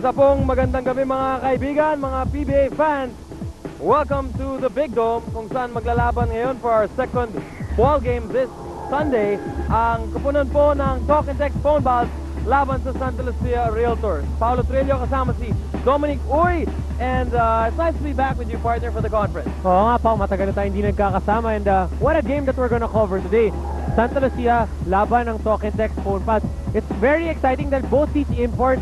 Isa pong magandang gabi mga kaibigan, mga PBA fans. Welcome to the Big Dome kung saan maglalaban ngayon for our second ball game this Sunday. Ang kupunan po ng Talk and Text Phonepals laban sa Santa Lucia Realtors. Paolo Trillo kasama si Dominic Uy. And it's nice to be back with you, partner, for the conference. Oo nga, Pao, matagal na tayo hindi nagkakasama. And what a game that we're gonna cover today. Santa Lucia, laban ng Talk and Text Phonepals. It's very exciting that both these imports,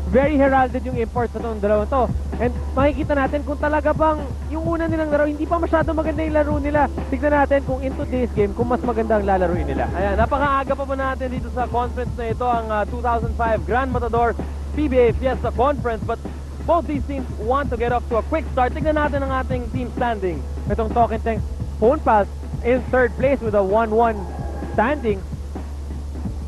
very heralded yung imports sa itong dalawang to. And makikita natin kung talaga bang yung una nilang laro, hindi pa masyado maganda yung laro nila. Tignan natin kung in today's game, kung mas maganda ang lalaruin nila. Ayan, napakaaga pa natin dito sa conference na ito, ang 2005 Grand Matador PBA Fiesta Conference. But both these teams want to get off to a quick start. Tignan natin ang ating team standing. Itong Talk and Text Phonepals in third place with a 1-1 standing.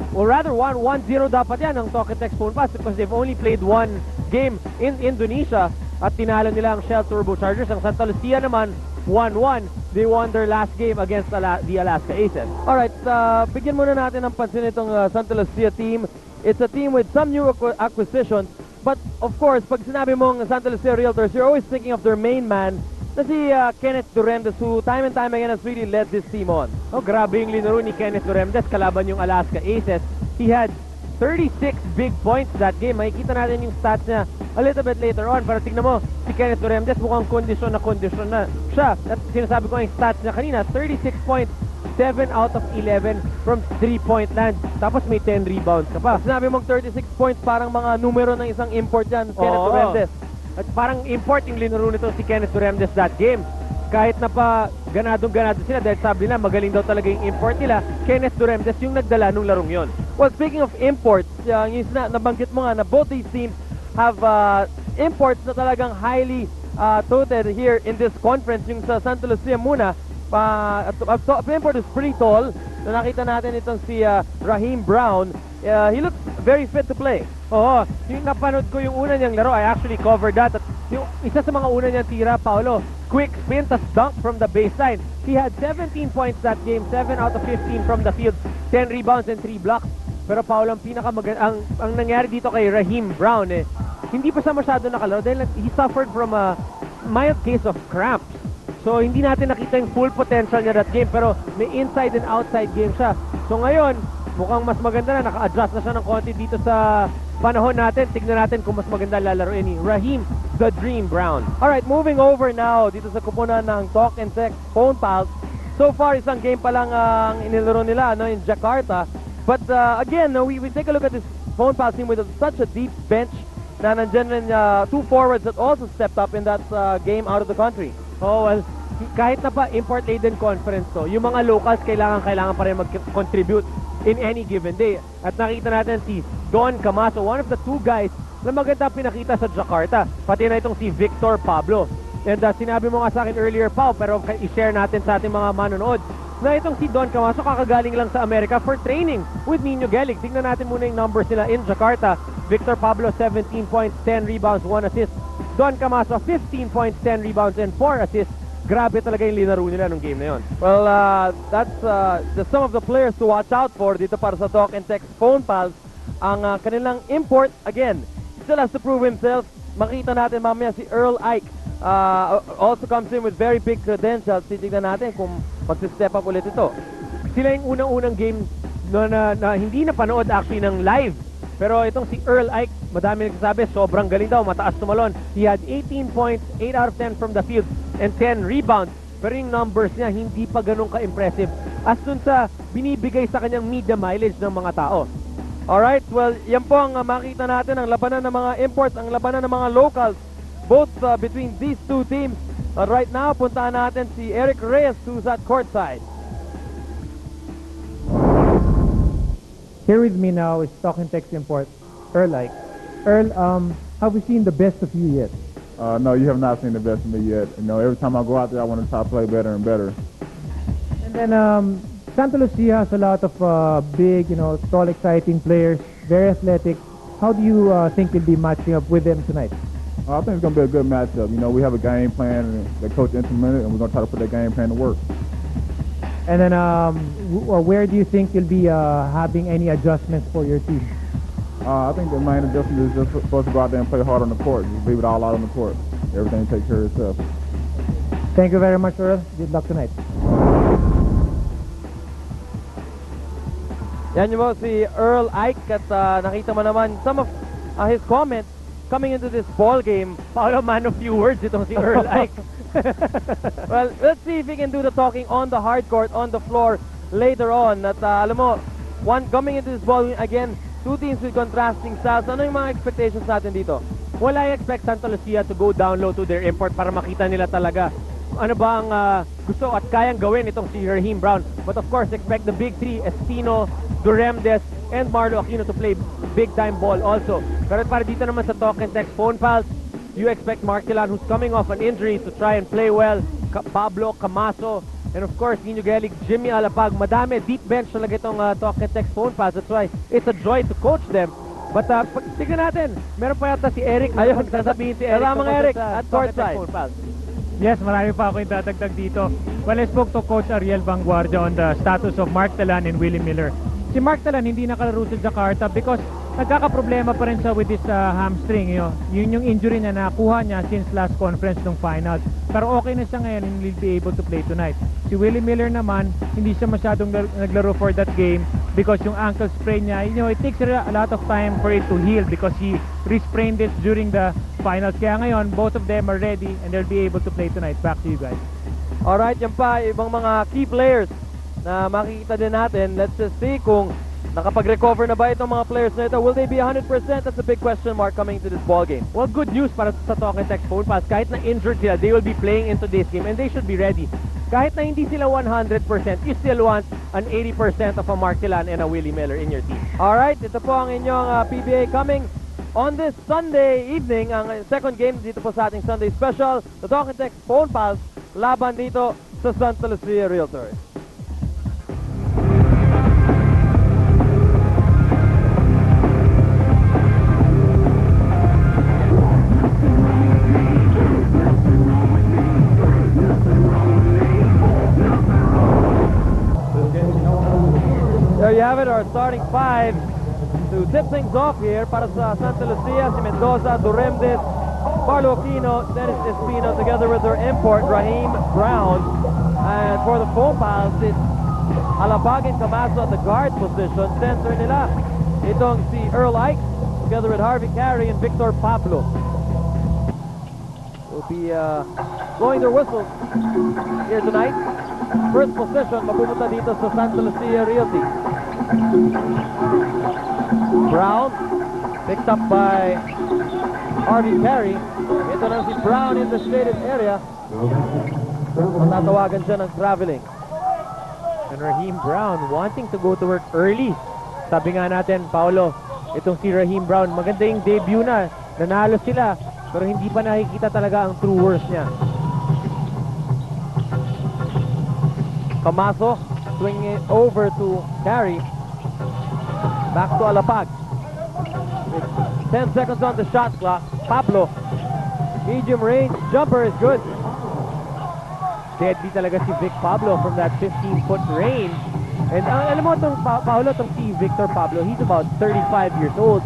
Or rather, 1-0 dapat yan ang Talk and Text Phonepals because they've only played one game in Indonesia at tinalo nila ang Shell Turbochargers. Ang Santa Lucia naman, 1-1. They won their last game against the Alaska Aces. Alright, bigyan muna natin ng pansin itong Santa Lucia team. It's a team with some new acquisitions. But of course, pag sinabi mong Santa Lucia Realtors, you're always thinking of their main man na si Kenneth Durendes, who time and time again has really led this team on. Oh, grabe yung linaro ni Kenneth Durendes kalaban yung Alaska Aces. He had 36 big points that game. Makikita natin yung stats niya a little bit later on. Pero tignan mo, si Kenneth Durendes mukhang kondisyon na siya. At sinasabi ko yung stats niya kanina, 36 points, 7 out of 11 from 3-point land. Tapos may 10 rebounds ka pa. Sinabi mong 36 points, parang mga numero ng isang import yan, Kenneth Durendes. At parang import yung linaro nito si Kenneth Durendes that game. Kahit na pa ganado sila dahil sabi nila magaling daw talaga yung import nila, Kenneth Durendes yung nagdala nung larong yon. Well, speaking of imports, yung nabanggit mo nga na both these teams have imports na talagang highly touted here in this conference. Yung sa Santa Lucia muna, import is pretty tall. So nakita natin itong si Raheem Brown. He looks very fit to play. Oo, yung napanood ko yung una niyang laro, I actually covered that. At yung isa sa mga una niyang tira, Paolo, quick spin, tas dunk from the baseline. He had 17 points that game, 7 out of 15 from the field, 10 rebounds and 3 blocks. Pero Paolo, ang nangyari dito kay Raheem Brown, hindi pa siya masyado nakalaro dahil he suffered from a mild case of cramps. So hindi natin nakita yung full potential niya that game, pero may inside and outside game siya. So ngayon, mukhang mas maganda na, naka-adjust na siya ng konti dito sa panahon natin. Tignan natin kung mas maganda lalaroin ni Raheem the Dream Brown. Alright, moving over now dito sa kupunan ng Talk and Text Phonepals. So far, isang game pa lang ang inilaro nila in Jakarta. But again, we take a look at this Phonepals team with such a deep bench na nandyan rin two forwards that also stepped up in that game out of the country. Oh, well, kahit na pa import-laden conference to, yung mga locals kailangan pa rin mag-contribute in any given day. At nakita natin si Don Camaso, one of the two guys na maganda pinakita sa Jakarta. Pati na itong si Victor Pablo. And sinabi mo nga sa akin earlier, Pao, pero i-share natin sa ating mga manonood, na itong si Don Camaso kakagaling lang sa Amerika for training with Nino Gelig. Tingnan natin muna yung numbers nila in Jakarta. Victor Pablo, 17 points, 10 rebounds, 1 assist. Don Camaso, 15 points, 10 rebounds, and 4 assists. Grabe talaga yung linaro nila nung game na yun. Well, that's some of the players to watch out for dito para sa Talk and Text Phonepals. Ang kanilang import, again, still has to prove himself. Makita natin mamaya si Earl Ike. Also comes in with very big credentials. Titignan natin kung mag-step up ulit ito. Sila yung unang-unang game na hindi napanood actually ng live. Pero itong si Earl Ike, madami nagsasabi, sobrang galing daw, mataas tumalon. He had 18 points, 8 out of 10 from the field, and 10 rebounds. Pero yung numbers niya, hindi pa ganun ka-impressive as dun sa binibigay sa kanyang media mileage ng mga tao. Alright, well, yan po ang makita natin, ang labanan ng mga imports, ang labanan ng mga locals, both between these two teams. Right now, puntahan natin si Eric Reyes, who's at courtside. Here with me now is Talk and Text import, Earl Ike. Earl, have we seen the best of you yet? No, you have not seen the best of me yet. You know, every time I go out there, I want to try to play better and better. And then Santa Lucia has a lot of big, tall, exciting players, very athletic. How do you think you'll be matching up with them tonight? I think it's going to be a good matchup. You know, we have a game plan and the coach implemented, and we're going to try to put that game plan to work. And then where do you think you'll be having any adjustments for your team? I think the main adjustment is just supposed to go out there and play hard on the court. Just leave it all out on the court. Everything take care of itself. Thank you very much, Earl. Good luck tonight. Yan yung si Earl Ike at nakita mo naman some of his comments coming into this ball game. Paolo, man of few words itong si Earl Ike. Well, let's see if he can do the talking on the hard court, on the floor later on. At alam mo, coming into this ball game again, two teams with contrasting styles. Ano yung mga expectations natin dito? Well, I expect Santa Lucia to go down low to their import para makita nila talaga ano ba ang gusto at kayang gawin itong si Raheem Brown. But of course, expect the big three, Sino, Duremdes, and Marlo Aquino to play big-time ball also. Pero para dito naman sa Talk and Text Phonepals, you expect Marquilan, who's coming off an injury, to try and play well. Pablo, Camaso, and of course, Nino Gelig, Jimmy Alapag. Madami, deep bench talaga itong Talk and Text Phonepals. That's why it's a joy to coach them. But tignan natin, meron pa yata si Eric. Ayun, sasabihin si Eric. Salamat Eric at courtside. Yes, marami pa ako idadagdag dito. Well, I spoke to Coach Ariel Vanguardia on the status of Mark Talan and Willie Miller. Si Mark Talan hindi nakalaro sa Jakarta because nagkakaproblema pa rin siya with this hamstring. Yun yung injury na nakuha niya since last conference ng finals. Pero okay na siya ngayon and will be able to play tonight. Si Willie Miller naman, hindi siya masyadong naglaro for that game because yung ankle sprain niya, it takes a lot of time for it to heal because he re-sprained it during the finals. Kaya ngayon, both of them are ready and they'll be able to play tonight. Back to you guys. Alright, yan pa, ibang mga key players na makikita din natin. Let's just see kung nakapag-recover na ba itong mga players na ito. Will they be 100%? That's a big question mark coming into this ball game. Well, good news para sa Talk and Text Phonepals. Kahit na injured sila, they will be playing in today's game and they should be ready. Kahit na hindi sila 100%, you still want an 80% of a Marquilan and a Willie Miller in your team. Alright, ito po ang inyong PBA coming on this Sunday evening. Ang second game dito po sa ating Sunday special. The Talk and Text Phonepals laban dito sa Santa Lucia Realtors. There you have it, our starting five to tip things off here para sa Santa Lucia, si Mendoza, Duremdes, Marlo Aquino, Dennis Espino, together with their import, Raheem Brown. And for the Phonepals, it's Alapag and Camaso at the guard position. Center nila, itong si Earl Ike, together with Harvey Carey and Victor Pablo. Will be blowing their whistles here tonight. First possession, mapupunta dito sa Santa Lucia Realty. Brown, picked up by Harvey Carey. Ito na si Brown in the shaded area. Matatawagan siya ng traveling. And Raheem Brown wanting to go to work early. Sabi nga natin, Paolo, itong si Raheem Brown, maganda yung debut na. Nanalo sila, pero hindi pa nakikita talaga ang true worth niya. Camaso, swinging it over to Carey. Back to Alapag. With 10 seconds on the shot clock. Pablo. Medium range jumper is good. Deadly talaga si Vic Pablo from that 15-foot range. And alam mo itong Paolo, itong si Victor Pablo, he's about 35 years old.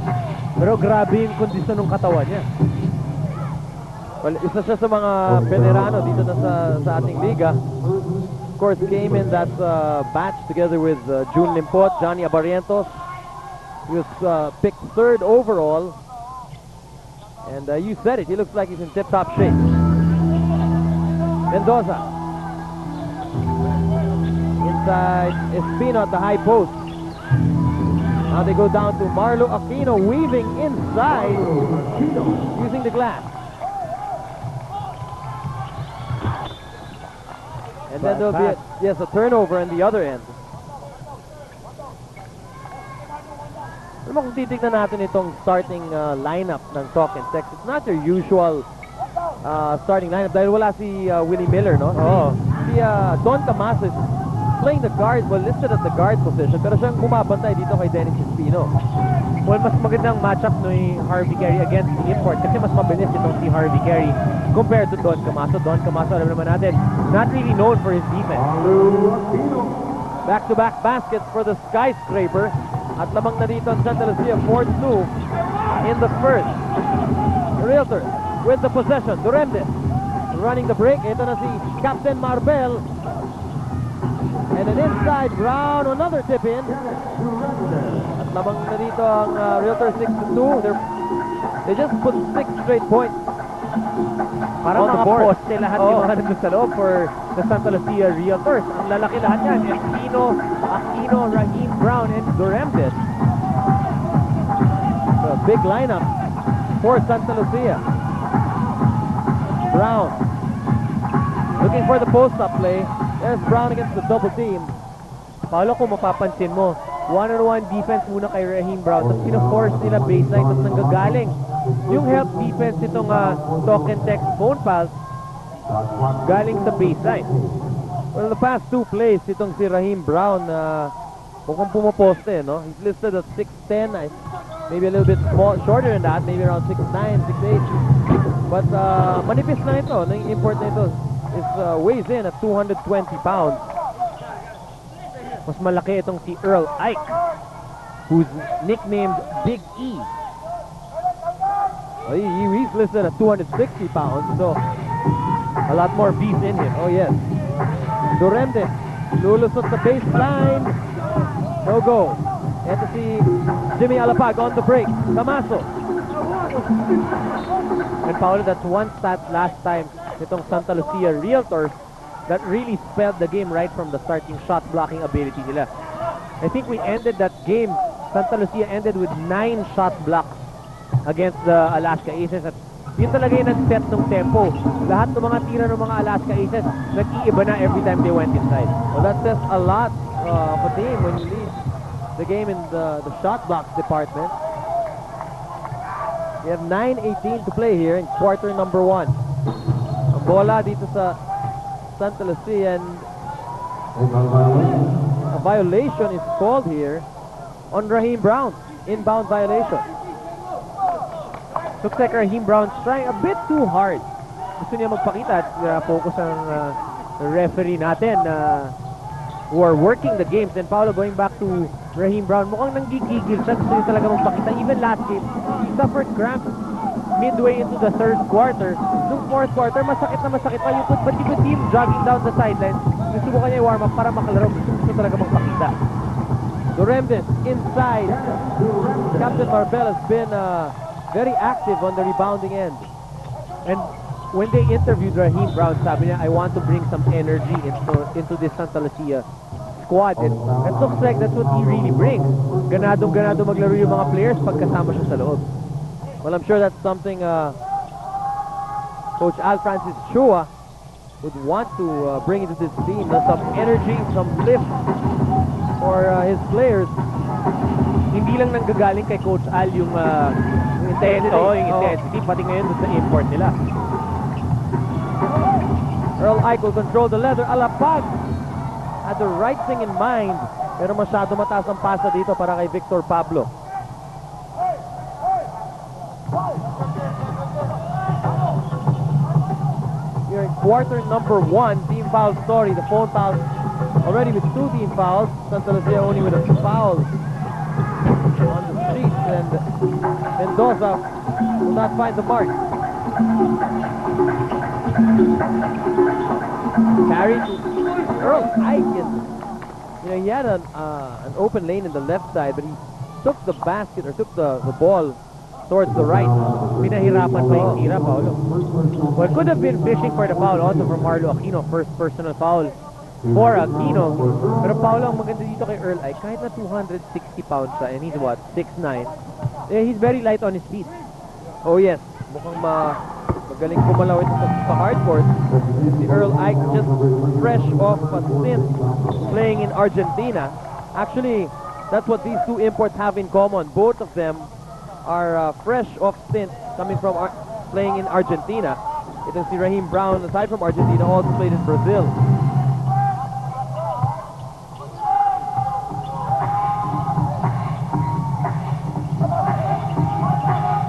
Pero grabe yung kondisyon ng katawan niya. Well, isa siya sa mga veterano dito na sa ating liga. Of course, came in that batch together with June Limpot, Johnny Abarientos. He was picked third overall. And you said it, he looks like he's in tip-top shape. Mendoza. Inside Espino at the high post. Now they go down to Marlo Aquino, weaving inside, using the glass. And then there'll be a turnover on the other end. Alam mo kung titignan natin itong starting lineup ng Talk and Text, it's not your usual starting lineup dahil wala si Willie Miller, no? Oo. Si Don Camaso is playing the guard, well listed at the guard position, pero siyang bumabantay dito kay Dennis Espino. Well, mas magandang matchup ni Harvey Carey against the import kasi mas mabilis itong si Harvey Carey compared to Don Camaso. Don Camaso, alam naman natin, not really known for his defense. Back-to-back baskets for the skyscraper. At lamang na dito ang Santa Lucia, 4-2 in the first. The Realtors with the possession. Duremdes running the break. Ito na si Captain Marbel. And an inside Brown, another tip in. At lamang na dito ang Realtors 6-2. They just put 6 straight points. Parang on the mga board. poste lahat yung mga nandun sa loob for the Santa Lucia Realtors. Ang lalaki lahat yan. Sino, Aquino, Raheem Brown, and Duremdes. A big lineup for Santa Lucia. Brown looking for the post-up play. There's Brown against the double team. Paolo, kung mapapansin mo, one-on-one defense muna kay Raheem Brown. Tapos pina-force nila baseline, tapos nanggagaling. Yung help defense itong talk and text Phonepals, galing sa baseline. Well, the past 2 plays, itong si Raheem Brown, mukhang pumaposte, no? He's listed at 6'10", maybe a little bit shorter than that, maybe around 6'9", 6'8". But manipis na ito, yung import na ito is weighs in at 220 pounds. Mas malaki itong si Earl Ike, who's nicknamed Big E. He's listed at 260 pounds, so A lot more beef in him. oh yes. Duremdes lulusot sa baseline. No go. Ito si Jimmy Alapag on the break. Camaso. And Paolo, that's one stat last time itong Santa Lucia Realtors that really spelled the game right from the starting shot blocking ability nila. I think we ended that game, Santa Lucia ended with 9 shot blocks against the Alaska Aces, at yun talaga yung nag-set ng tempo. Lahat ng mga tira ng mga Alaska Aces nag-iiba na every time they went inside. Well, that says a lot of a team when you lead the game in the shot blocks department. We have 9:18 to play here in quarter number 1. Ang bola dito sa Santa Lucia, and a violation is called here on Raheem Brown. Inbound violation. Looks like Raheem Brown's trying a bit too hard. Gusto niya magpakita at focus ang referee natin who are working the games. And Paolo, going back to Raheem Brown, mukhang nanggigigil siya. Gusto niya talaga magpakita. Even last game, he suffered cramps midway into the third quarter. Nung fourth quarter, masakit na masakit pa. But you could see him jogging down the sideline. Gusto niya i-warm up para makalaro. Gusto talaga magpakita. Duremdes inside. Captain Marbel has been very active on the rebounding end. And when they interviewed Raheem Brown, sabi niya, I want to bring some energy into this Santa Lucia squad. And it looks like that's what he really brings. Ganado maglaro yung mga players pagkasama siya sa loob. Well, I'm sure that's something Coach Al Francis Chua would want to bring into this team. Some energy, some lift for his players. Hindi lang nanggagaling kay Coach Al yung intensity, pati ngayon doon sa import nila. Earl Ike will control the leather. Alapag had the right thing in mind, pero masyado mataas ang pasa dito para kay Victor Pablo. Here in quarter number 1, team foul story. The Phonepals already with 2 team fouls. Santa Lucia only with a foul on the street, and Mendoza will not find the mark. Carry to Earl Ike, and he had an open lane in the left side, but he took the basket, or took the ball towards the right. Pinahirapan pa yung tira, Paolo. Well, could have been fishing for the foul also from Marlo Aquino. First personal foul for Aquino. Pero Paolo, ang maganda dito kay Earl Ike, kahit na 260 pounds siya, and he's what, 6'9", he's very light on his feet. Oh yes, mukhang magaling kumalaw ito sa hardcourt. Si Earl Ike just fresh off a stint playing in Argentina. Actually, that's what these 2 imports have in common. Both of them are fresh off stint coming from playing in Argentina. Ito si Raheem Brown, aside from Argentina, also played in Brazil.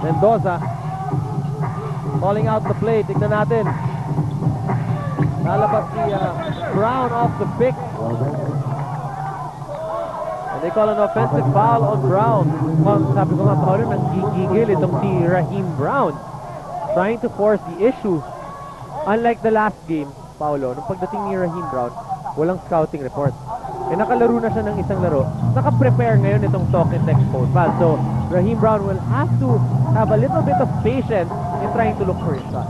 Mendoza calling out the play. Tignan natin. Lalabas si Brown off the pick. And They call an offensive foul on Brown. Sabi ko nga, Paolo, nanggigigil itong si Raheem Brown. Trying to force the issue. Unlike the last game, Paolo, nung pagdating ni Raheem Brown, walang scouting report. Nakalaro na siya ng isang laro. Naka-prepare ngayon itong talk and text phone pass. So, Raheem Brown will have to have a little bit of patience in trying to look for his shot.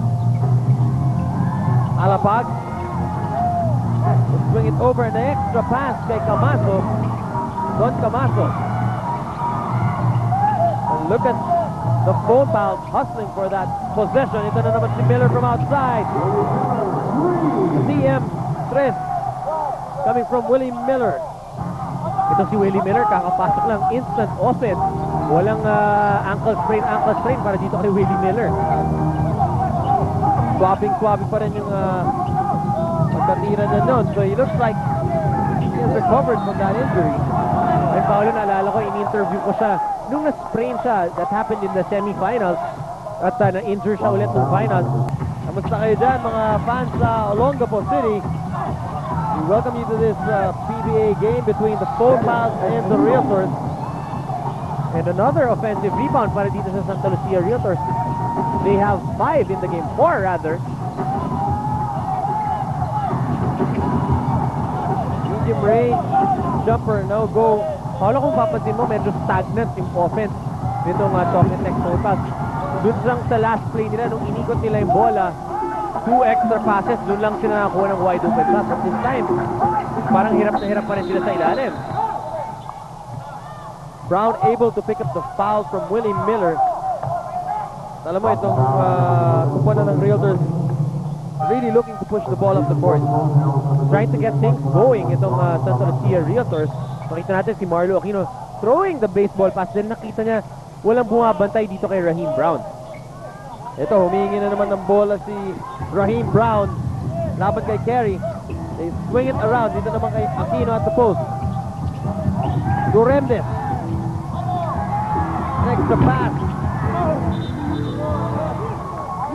Alapag. Swing it over an extra pass kay Camaso. Don Camaso. And look at the Phonepals hustling for that possession. Ito na naman si Miller from outside. CM3 coming from Willie Miller. Ito si Willie Miller, kakapasok lang, instant offense. Walang ankle sprain para dito kay Willie Miller. Swabbing pa rin yung pagkatira na nun. So he looks like he has recovered from that injury. Ay, Paolo, naalala ko, in-interview ko siya nung na-sprain siya. That happened in the semifinals. At na-injure siya ulit ng finals. Kamusta kayo dyan, mga fans sa Olongapo City? We welcome you to this PBA game between the Phonepals and the Realtors. And another offensive rebound para dito sa Santa Lucia Realtors. They have 5 in the game, 4 rather. Medium range, jumper, no go. Paolo, kung papansin mo, medyo stagnant yung offense nitong talk and text Phonepals. Doon lang sa last play nila, nung inikot nila yung bola, 2 extra passes, doon lang sila nakakuha ng wide open shot. At this time, parang hirap na hirap pa rin sila sa ilalim. Brown able to pick up the foul from Willie Miller. Alam mo, itong kupunan ng Realtors really looking to push the ball up the court. Trying to get things going itong Santa Lucia Realtors. Makita natin si Marlo Aquino throwing the baseball pass. Then nakita niya walang bumabantay dito kay Raheem Brown. Ito, humihingi na naman ng bola si Raheem Brown. Laban kay Kerry. They swing it around. Dito naman kay Aquino at the post. Duremdes. Extra pass.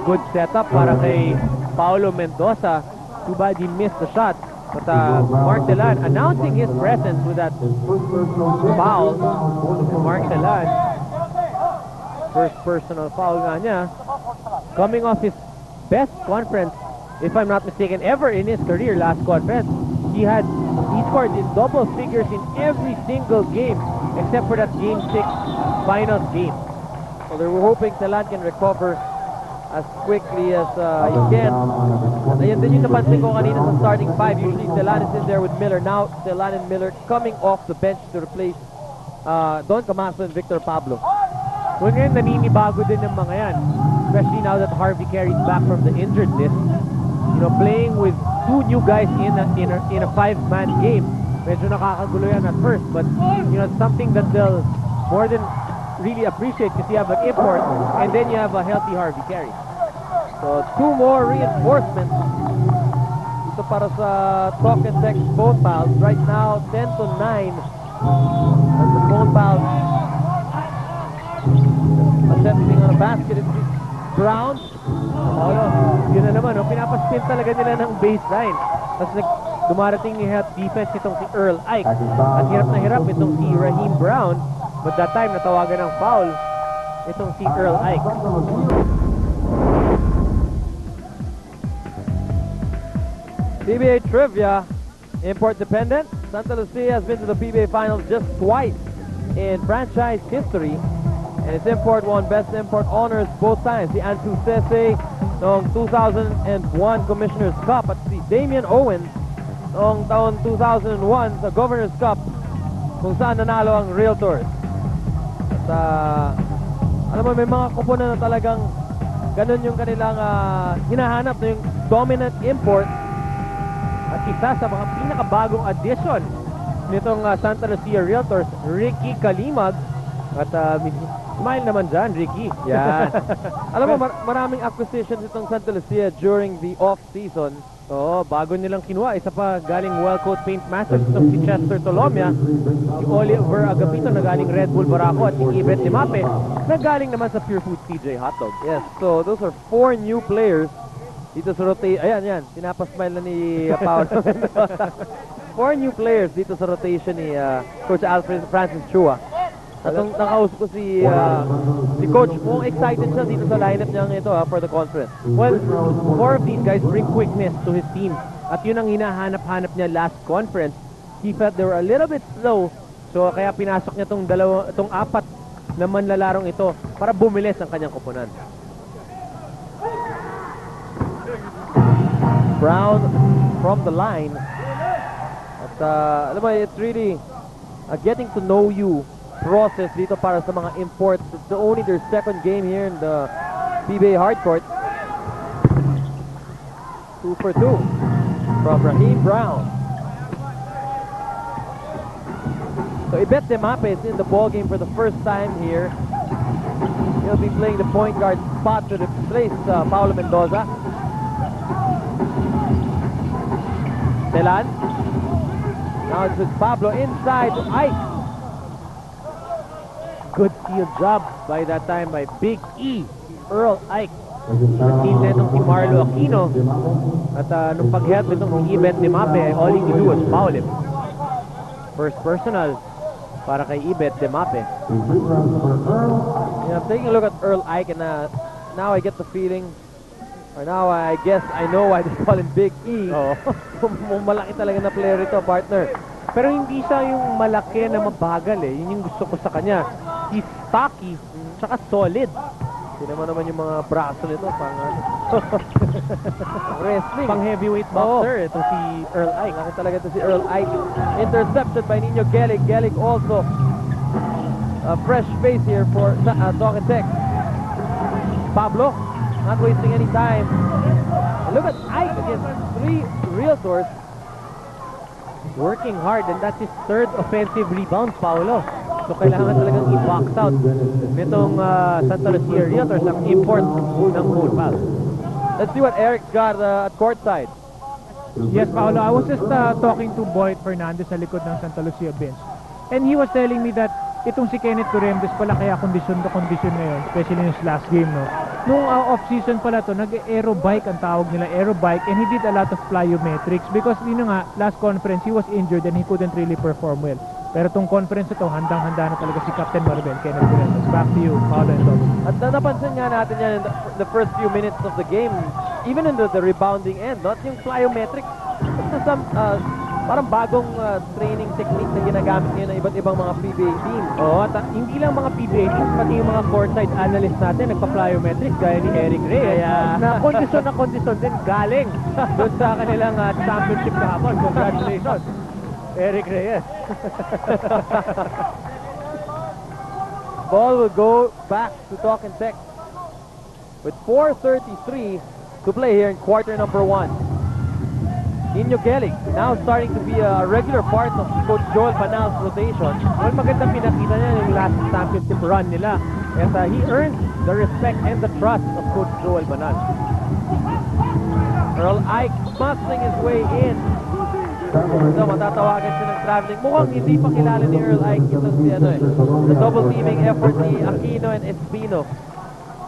Good setup para kay Paulo Mendoza. Too bad he missed the shot. But Mark Delan announcing his presence with that foul. Mark Delan, first personal foul nga niya. Coming off his best conference, if I'm not mistaken, ever in his career, last conference. He scored in double figures in every single game except for that Game 6 finals game. So they were hoping Delan can recover as quickly as he can. Ayan din yung napansin ko kanina sa starting 5. Usually Delan is in there with Miller. Now Delan and Miller coming off the bench to replace Don Camaso and Victor Pablo. Well, ngayon naninibago din ng mga yan. Especially now that Harvey Carey's back from the injured list. You know, playing with 2 new guys in a 5-man game. Medyo nakakagulo yan at first, but you know, it's something that they'll more than really appreciate because you have an import and then you have a healthy Harvey Carey. So 2 more reinforcements dito para sa talk and text Phonepals. Right now 10-9 as the Phonepals attempting on a basket. It's Brown. Yun na naman, pinapaspin talaga nila ng baseline. Tapos dumarating ni help defense itong si Earl Ike. At hirap na hirap itong si Raheem Brown. But that time, natawagan ng foul itong si Earl Ike. PBA Trivia, import dependent. Santa Lucia has been to the PBA Finals just twice in franchise history. And its import won Best Import Honors both times. Si Ansu Sese noong 2001 Commissioner's Cup at si Damian Owens noong taon 2001 sa Governor's Cup kung saan nanalo ang Realtors. At alam mo, may mga kupunan na talagang ganun yung kanilang hinahanap na yung dominant import. At isa sa mga pinakabagong addition nitong Santa Lucia Realtors, Ricky Kalimag. At smile naman dyan, Ricky. Yan. Alam mo, maraming acquisitions itong Santa Lucia during the off-season. Oo, bago nilang kinuha. Isa pa galing Well-Coat Paint Masters itong si Chester Tolomia. Si Oliver Agapito na galing Red Bull Barako at si Ibet Limape na galing naman sa Pure Food TJ Hotdog. Yes, so those are 4 new players dito sa rotate. Ayan, yan. Sinapasmile na ni Paolo. 4 4 new players dito sa rotation ni Coach Alfred Francis Chua. At nung nakausap ko si Coach, mukhang excited siya dito sa lineup niya ito for the conference. Well, 4 of these guys bring quickness to his team. At yun ang hinahanap-hanap niya last conference. He felt they were a little bit slow. So kaya pinasok niya itong 4 na manlalarong ito para bumilis ang kanyang koponan. Brown from the line. At alam mo, it's really getting to know you process dito para sa mga imports. It's only their second game here in the PBA hardcourt. 2 for 2 from Raheem Brown. So Ibet Demape is in the ball game for the first time here. He'll be playing the point guard spot to replace Paulo Mendoza. Telan. Now it's with Pablo inside to Ike. Good steal job by that time by Big E, Earl Ike. Nag-team na itong si Marlo Aquino. At nung pag-help itong si Ibet Demape, all he could do was foul him. First personal para kay Ibet Demape. Yeah, I'm taking a look at Earl Ike and now I get the feeling, or now I guess I know why they call him Big E. Oo. Malaki talaga na player ito, partner. Pero hindi siya yung malaki na mabagal eh. Yun yung gusto ko sa kanya. He's stocky, tsaka solid. Hindi naman yung mga braso nito, pang wrestling. Pang heavyweight boxer, itong si Earl Ike. Malaki talaga ito si Earl Ike. Intercepted by Nino Gelig. Gelig also a fresh face here for Talk and Tech. Pablo, not wasting any time. And look at Ike against 3 Realtors. Working hard, and that's his 3rd offensive rebound, Paolo. So kailangan talagang i-box out nitong Santa Lucia Realtors ang import ng Phonepals. Let's see what Eric's got at courtside. Yes, Paolo, I was just talking to Boyd Fernandez sa likod ng Santa Lucia bench. And he was telling me that itong si Kenneth Corrembes pala kaya kondisyon to kondisyon ngayon, especially in his last game, no? Nung off-season pala to, nag-aerobike ang tawag nila, aerobike, and he did a lot of plyometrics because, last conference, he was injured and he couldn't really perform well. Pero tong conference ito, handang-handa na talaga si Captain Marvel, Kenneth Corrembes. Back to you, Paolo and Bob. At napansin nga natin yan in the first few minutes of the game, even in the rebounding end, not yung plyometrics, it's some parang bagong training technique na ginagamit ngayon ng iba't ibang mga PBA teams. Oo, at hindi lang mga PBA teams, pati yung mga courtside analyst natin, nagpa-plyometrics gaya ni Eric Reyes. Na kondisyon din galing doon sa kanilang championship kahapon. Congratulations, Eric Reyes. Ball will go back to Talk and Tech with 4:33 to play here in quarter number 1. Nino Gelig now starting to be a regular part of Coach Joel Banal's rotation. Well, magandang pinakita niya yung last championship run nila. And he earned the respect and the trust of Coach Joel Banal. Earl Ike muscling his way in. So matatawagan siya ng traveling. Mukhang hindi pa kilala ni Earl Ike itong si the double teaming effort ni Aquino and Espino.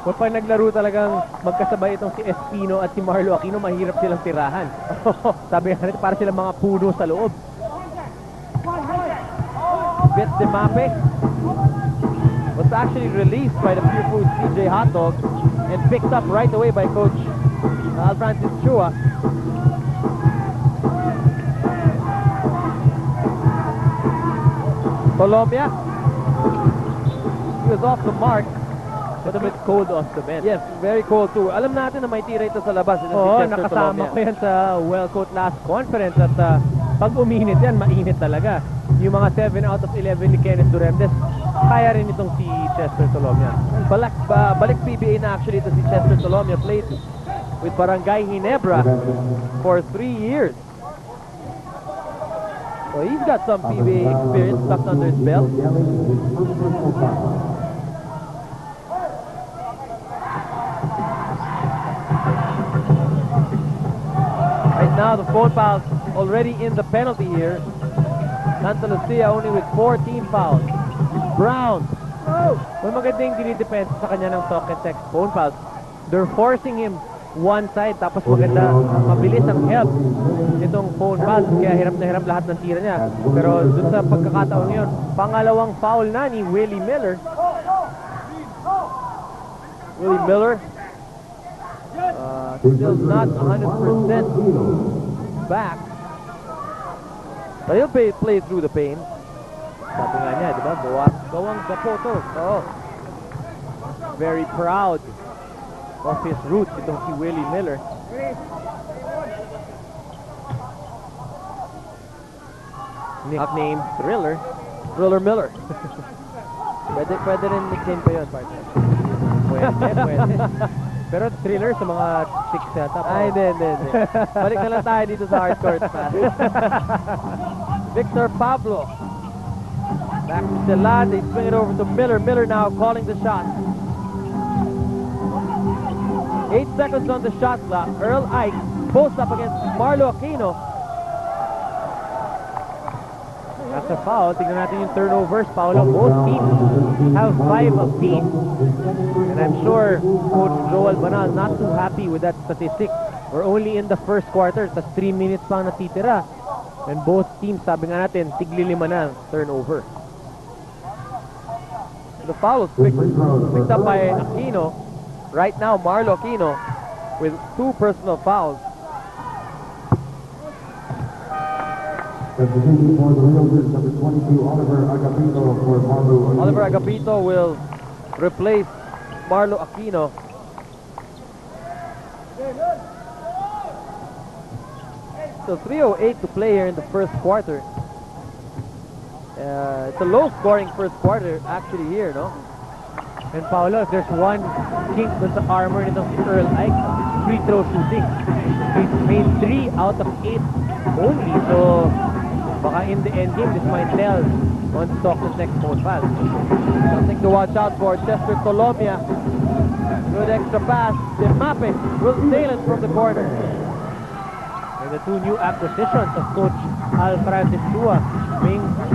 Kung pag naglaro talagang magkasabay itong si Espino at si Marlo Aquino, mahirap silang tirahan. Sabi nga rin, para silang mga puno sa loob. Bit Demape was actually released by the Pure Foods CJ Hotdog and picked up right away by Coach Al Francis Chua. Colombia, he was off the mark. But a bit cold off the bench. Yes, very cold too. Alam natin na may tira ito sa labas. Oo, nakasama ko yan sa Wellcoat last conference at pag uminit yan, mainit talaga. Yung mga 7 out of 11 ni Kenneth Corrembes, kaya rin itong si Chester Tolomia. Balik PBA na actually ito si Chester Tolomia. Played with Barangay Ginebra for 3 years. So he's got some PBA experience tucked under his belt. Right now the Phonepals already in the penalty here. Santa Lucia only with 14 fouls. Brown. Well, maganda yung dinidepensa sa kanya ng Talk and Tech Phonepals. They're forcing him one side, tapos maganda, mabilis ang help nitong Phonepals, kaya hirap na hirap lahat ng tira niya. Pero dun sa pagkakataon ngayon, pangalawang foul na ni Willie Miller. Willie Miller, still not 100% back. But he'll play through the pain. Sabi nga niya, di ba? Gawang gapoto. Oo. Very proud of his roots, itong si Willie Miller. Nicknamed Thriller. Thriller Miller. Pwede rin nickname pa yun, partner. Pwede. Pero Thriller sa mga chicks yata. Ay, hindi. Balik na lang tayo dito sa hardcourt. Victor Pablo. Back to Delan. They swing it over to Miller. Miller now calling the shot. 8 seconds on the shot clock. Earl Ike posts up against Marlo Aquino. That's a foul. Tignan natin yung turnovers, Paolo. Both teams have 5 apiece. And I'm sure Coach Joel Banal not too happy with that statistic. We're only in the first quarter. Tas 3 minutes pa ang natitira. And both teams, sabi nga natin, tigli-5 na ang turnover. The foul was picked up by Aquino. Right now, Marlo Aquino with 2 personal fouls. Oliver Agapito will replace Marlo Aquino. So 3:08 to play here in the first quarter. It's a low-scoring first quarter actually here, no? And Paolo, if there's one kink dun sa armor nitong si Earl Ike, free throw shooting. He's made 3 out of 8 only. So, baka in the end game, this might tell on Stockton's next Phonepals. Something to watch out for. Chester Colombia. Good extra pass. Demape will sail it from the corner. And the 2 new acquisitions of Coach Al Francis Tua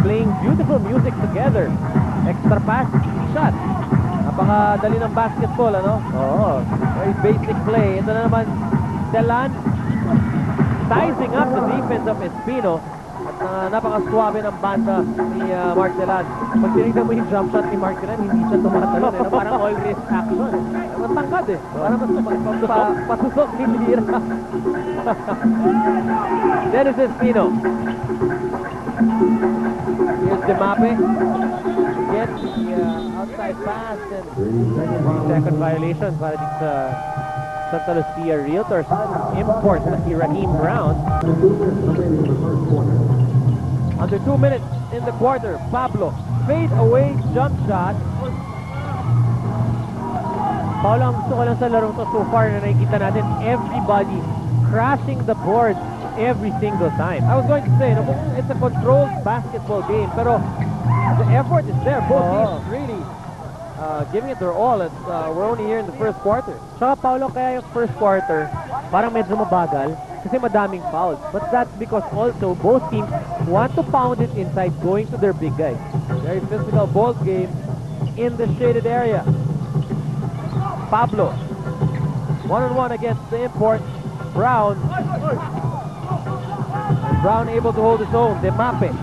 playing beautiful music together. Extra pass, shot. Napakadali ng basketball, ano? Oo. Very basic play. Ito na naman, Delan sizing up the defense of Espino. At napakaswabe ng banda ni Mark Delan. Pag tinignan mo yung jump shot ni Mark Delan, hindi siya tumatalon. Parang all-risk action. Matangkad eh. Parang patusok ni Lira. Dennis Espino. Here's Demape. Gets the outside pass and 3-second violation para dito sa Santa Lucia Realtors. Import na si Raheem Brown. under 2 minutes in the quarter. Pablo, fade away jump shot. Paolo, ang gusto ko lang sa larong to so far na nakikita natin, everybody crashing the board every single time. I was going to say, no, it's a controlled basketball game, pero the effort is there. Both teams really giving it their all. We're only here in the first quarter. Saka Paolo, kaya yung first quarter, parang medyo mabagal kasi madaming fouls. But that's because also both teams want to pound it inside, going to their big guys. Very physical ball game in the shaded area. Pablo, one-on-one against the import. Brown. And Brown able to hold his own. Demape,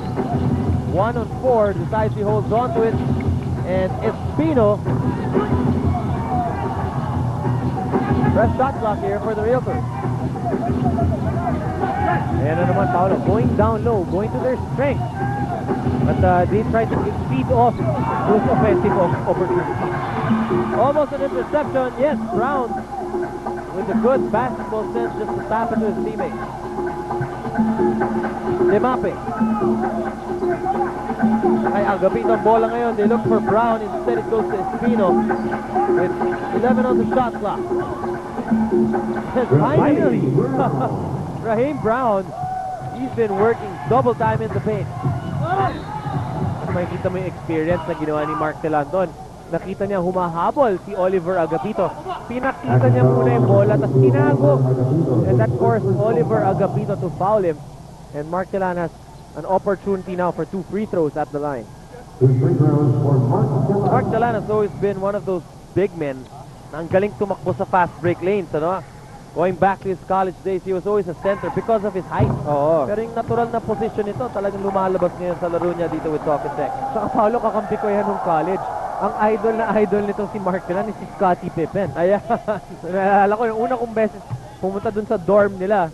1-on-4, decides he holds on to it. And Espino, fresh shot clock here for the Realtors. Ayan na naman, Paolo, going down low, going to their strength. But they try to feed off those offensive opportunities. Almost an interception. Yes, Brown with a good basketball sense just to tap into his teammate. Demape. Ay, Agapito ang bola ngayon. They look for Brown. Instead it goes to Espino with 11 on the shot clock. Finally, Raheem Brown, he's been working double time in the paint. Makikita mo yung experience na ginawa ni Mark Telandon. Nakita niya humahabol si Oliver Agapito. Pinakita niya muna yung bola, tapos tinago. And that forced Oliver Agapito to foul him. And Mark Telan has an opportunity now for 2 free throws at the line. Mark Telan has always been one of those big men na ang galing tumakbo sa fast break lanes, ano? Going back to his college days, he was always a center because of his height. Oo. Pero yung natural na position nito, talagang lumalabas ngayon sa laro niya dito with Talkatech. Saka Paolo, kakampi ko yan nung college. Ang idol na idol nitong si Mark Telan is si Scottie Pippen. Ayan. Naalala ko, yung una kong beses pumunta dun sa dorm nila,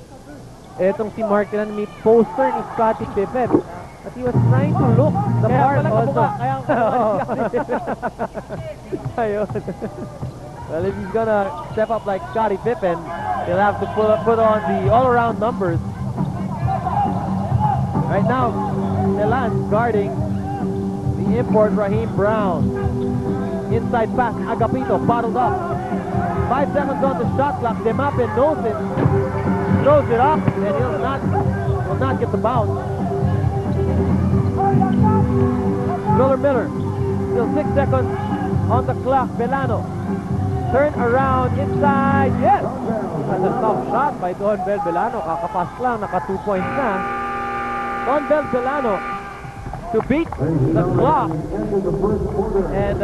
etong si Mark Telan may poster ni Scottie Pippen. At he was trying to look the Kaya part pala also. kamukha, kaya ang Ayun. Well, if he's gonna step up like Scottie Pippen, he'll have to put on the all-around numbers. Right now, Telan guarding the import Raheem Brown. Inside pass, Agapito, bottled up. 5 seconds on the shot clock. Demapin knows it. Throws it up, and will not get the bounce. Miller. Still 6 seconds on the clock. Belano. Turn around inside. Yes! That's a tough shot by Don Bel Belano. Kakapas lang, naka 2 points na. Don Bel Belano to beat the clock. And